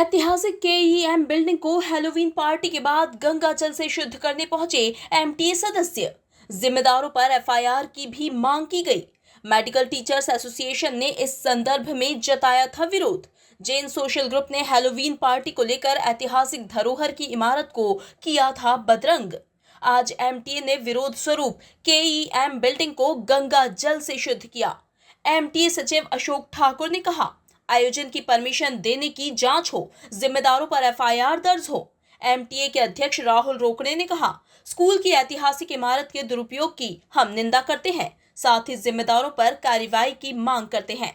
ऐतिहासिक KEM building को Halloween party के बाद गंगा जल से शुद्ध करने पहुंचे एमटीए सदस्य। जिम्मेदारों पर एफआईआर की भी मांग की गई। मेडिकल टीचर्स एसोसिएशन ने इस संदर्भ में जताया था विरोध। जैन सोशल ग्रुप ने हैलोवीन पार्टी को लेकर ऐतिहासिक धरोहर की इमारत को किया था बदरंग। आज एमटीए ने विरोध स्वरूप केईएम बिल्डिंग को गंगा जल से शुद्ध किया। एमटीए सचिव अशोक ठाकुर ने कहा, आयोजन की परमिशन देने की जांच हो, जिम्मेदारों पर एफआईआर दर्ज हो। एमटीए के अध्यक्ष राहुल रोकड़े ने कहा, स्कूल की ऐतिहासिक इमारत के दुरुपयोग की हम निंदा करते हैं, साथ ही जिम्मेदारों पर कार्रवाई की मांग करते हैं।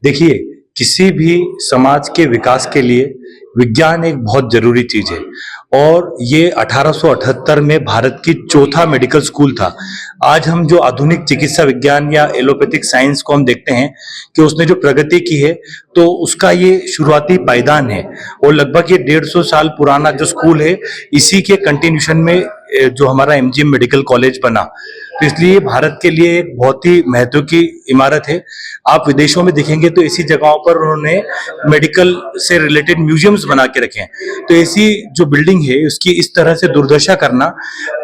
देखिए, किसी भी समाज के विकास के लिए विज्ञान एक बहुत जरूरी चीज है और ये 1878 में भारत की चौथा मेडिकल स्कूल था। आज हम जो आधुनिक चिकित्सा विज्ञान या एलोपैथिक साइंस को हम देखते हैं कि उसने जो प्रगति की है, तो उसका ये शुरुआती पायदान है और लगभग ये 150 साल पुराना जो स्कूल है, इसी के कंटिन्यूशन में जो हमारा एमजीएम मेडिकल कॉलेज बना। तो इसलिए भारत के लिए एक बहुत ही महत्व की इमारत है। आप विदेशों में देखेंगे तो ऐसी जगहों पर उन्होंने मेडिकल से रिलेटेड म्यूजियम्स बना के रखे हैं। तो ऐसी जो बिल्डिंग है उसकी इस तरह से दुर्दशा करना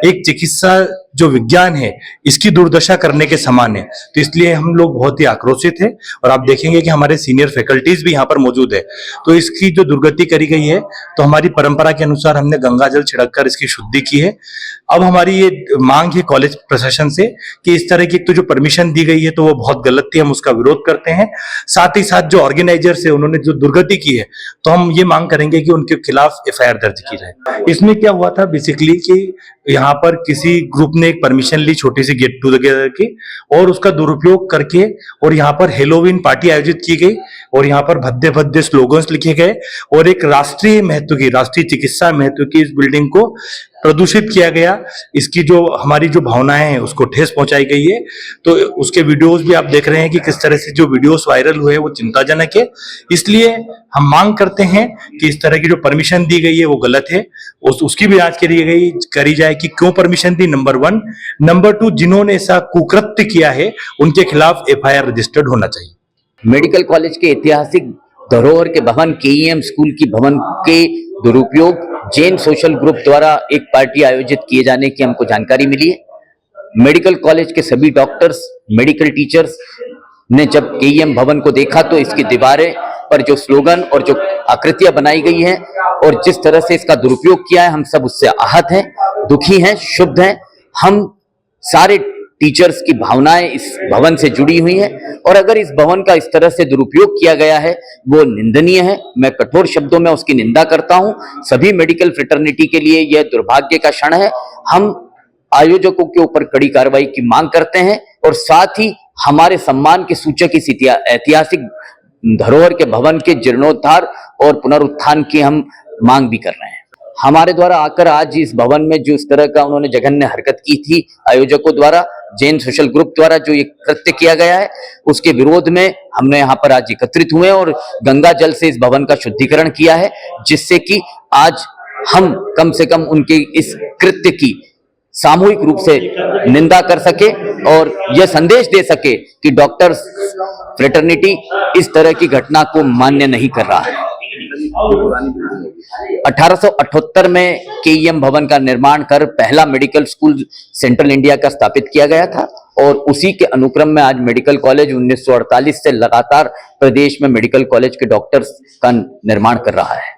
एक चिकित्सा जो विज्ञान है इसकी दुर्दशा करने के समान है। तो इसलिए हम लोग बहुत ही आक्रोशित है और आप देखेंगे कि हमारे सीनियर फैकल्टीज भी यहाँ पर मौजूद है। तो इसकी जो दुर्गति करी गई है, तो हमारी परंपरा के अनुसार हमने गंगा जल छिड़ककर इसकी शुद्धि की है। अब हमारी ये मांग है कॉलेज प्रशासन से कि इस तरह की तो जो परमिशन दी गई है तो वो बहुत गलत थी, हम उसका विरोध करते हैं। साथ ही साथ जो ऑर्गेनाइजर्स है उन्होंने जो दुर्गति की है, तो हम ये मांग करेंगे कि उनके खिलाफ एफआईआर दर्ज की जाए। इसमें क्या हुआ था बेसिकली कि यहाँ पर किसी ग्रुप ने एक परमिशन ली छोटी सी गेट टुगेदर की और उसका दुरुपयोग करके और यहाँ पर हैलोवीन पार्टी आयोजित की गई और यहाँ पर भद्दे भद्दे स्लोगन्स लिखे गए और एक राष्ट्रीय महत्व की, राष्ट्रीय चिकित्सा महत्व की इस बिल्डिंग को प्रदूषित किया गया। इसकी जो हमारी जो भावनाएं हैं उसको ठेस पहुंचाई गई है। तो उसके वीडियोस भी आप देख रहे हैं कि किस तरह से जो वीडियोस वायरल हुए वो चिंताजनक है। इसलिए हम मांग करते हैं कि इस तरह की जो परमिशन दी गई है वो गलत है, उसकी भी जांच करी जाए कि क्यों परमिशन दी, नंबर 1। नंबर 2, जिन्होंने ऐसा कुकृत्य किया है उनके खिलाफ एफआईआर रजिस्टर्ड होना चाहिए। मेडिकल कॉलेज के ऐतिहासिक धरोहर के भवन केईएम स्कूल की भवन के दुरुपयोग जैन सोशल ग्रुप द्वारा एक पार्टी आयोजित किए जाने की हमको जानकारी मिली है। मेडिकल कॉलेज के सभी डॉक्टर्स, मेडिकल टीचर्स ने जब केईएम भवन को देखा तो इसकी दीवारें पर जो स्लोगन और जो आकृतियां बनाई गई हैं और जिस तरह से इसका दुरुपयोग किया है, हम सब उससे आहत हैं, दुखी हैं, क्षुब्ध हैं। हम सारे टीचर्स की भावनाएं इस भवन से जुड़ी हुई हैं और अगर इस भवन का इस तरह से दुरुपयोग किया गया है वो निंदनीय है। मैं कठोर शब्दों में उसकी निंदा करता हूं। सभी मेडिकल फ्रेटर्निटी के लिए यह दुर्भाग्य का क्षण है। हम आयोजकों के ऊपर कड़ी कार्रवाई की मांग करते हैं और साथ ही हमारे सम्मान के सूचक इस ऐतिहासिक धरोहर के भवन के जीर्णोद्धार और पुनरुत्थान की हम मांग भी कर रहे हैं। हमारे द्वारा आकर आज इस भवन में जो इस तरह का उन्होंने जघन्य हरकत की थी, आयोजकों द्वारा, जैन सोशल ग्रुप द्वारा जो ये कृत्य किया गया है, उसके विरोध में हमने यहाँ पर आज एकत्रित हुए और गंगा जल से इस भवन का शुद्धिकरण किया है, जिससे कि आज हम कम से कम उनके इस कृत्य की सामूहिक रूप से निंदा कर सके और यह संदेश दे सके कि डॉक्टर्स फ्रेटर्निटी इस तरह की घटना को मान्य नहीं कर रहा है। 1878 में केईएम भवन का निर्माण कर पहला मेडिकल स्कूल सेंट्रल इंडिया का स्थापित किया गया था और उसी के अनुक्रम में आज मेडिकल कॉलेज 1948 से लगातार प्रदेश में मेडिकल कॉलेज के डॉक्टर्स का निर्माण कर रहा है।